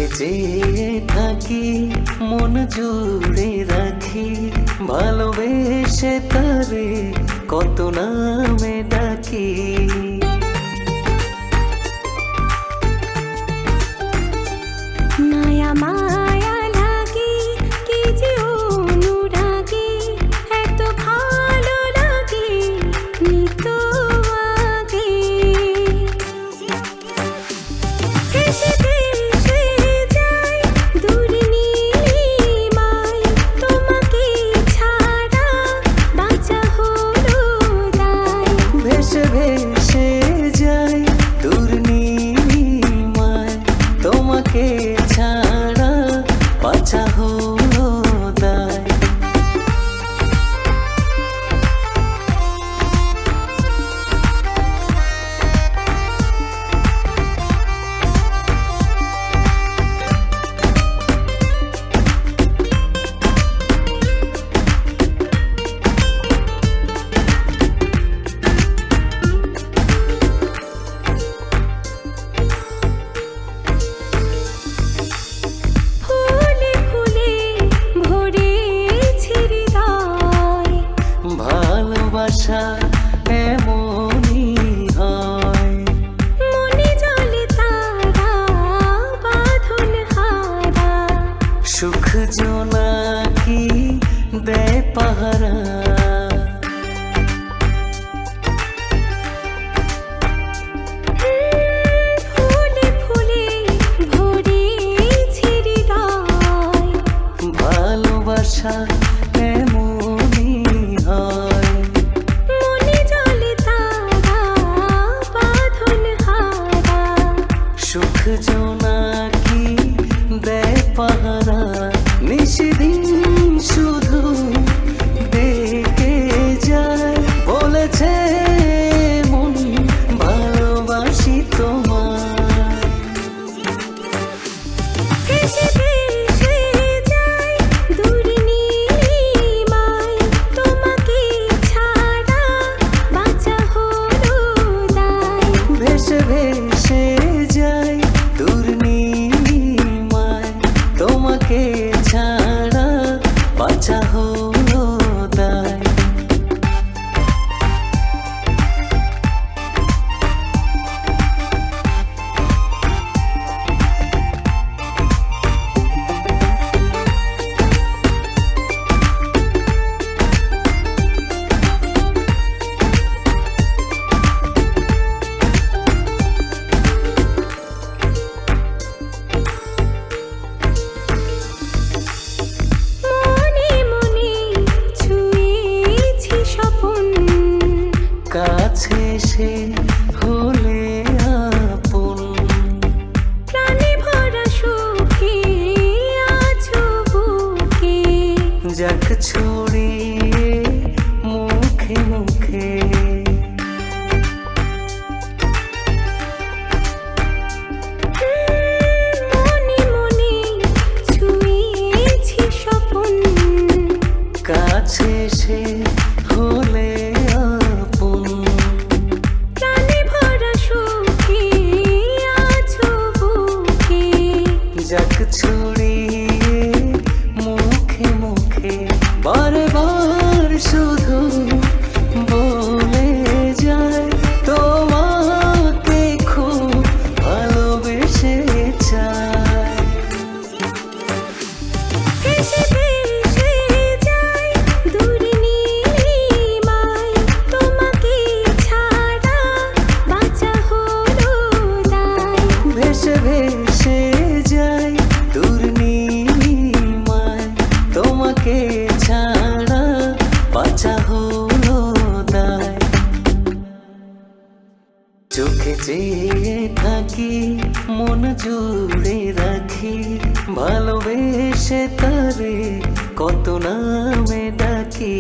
চোখে চেয়ে থাকি মন জুড়ে রাখি ভালোবেসে তারে কত নামে ডাকি মায়া মায়া লাগে কি যে অনুরাগে এত ভালো লাগে নিত আগে দেশে দেশে যাই দূর নীলিমায় তোমাকে ছাড়া বাঁচা হলো দায় ভেসে ভেসে যাই দূর নীলিমায় তোমাকে ছাড়া বাঁচা হলো দায় ফুলে ফুলে ভরেছে হৃদয় ভালোবাসা এমনই হয় মনে জলে তারা বাঁধন হারা সুখ জোনাকি দেয় পাহারা ফুলে ফুলে ভরেছে হৃদয় ভালোবাসা এমনই হয় মনে জলে তারা বাঁধন হারা সুখ জোনাকি দেয় পাহারা নিশিদিন শুধু দেখে যায় বলেছে মন ভালোবাসি তোমায় দেশে দেশে যাই দূর নীলিমায় তোমাকে ছাড়া বাঁচা হলো দায় ভেসে ভেসে যাই দূর নীলিমায় তোমাকে ছাড়া বাঁচা হলো দায় মনে মনে ছুঁয়েছি স্বপন কাছে সে হলে আপন প্রাণে ভরা সুখে আছো বুকে যাক ছড়িয়ে মুখে মুখে মনে মনে ছুঁয়েছি স্বপন কাছে সে হলে আপন প্রাণে ভরা সুখে আছো বুকে যাক ছড়িয়ে মুখে মুখে বারবার শুধু বলে যায় তোমাকে খুব ভালোবেসে চায় দেশে দেশে যাই দূর নীলিমায় তোমাকে ছাড়া বাঁচা হলো দায় ভেসে ভেসে যাই দূর নীলিমায় তোমাকে ছাড়া বাঁচা হলো দায় চোখে চেয়ে থাকি মন জুড়ে রাখি ভালোবেসে তারে কত নামে ডাকি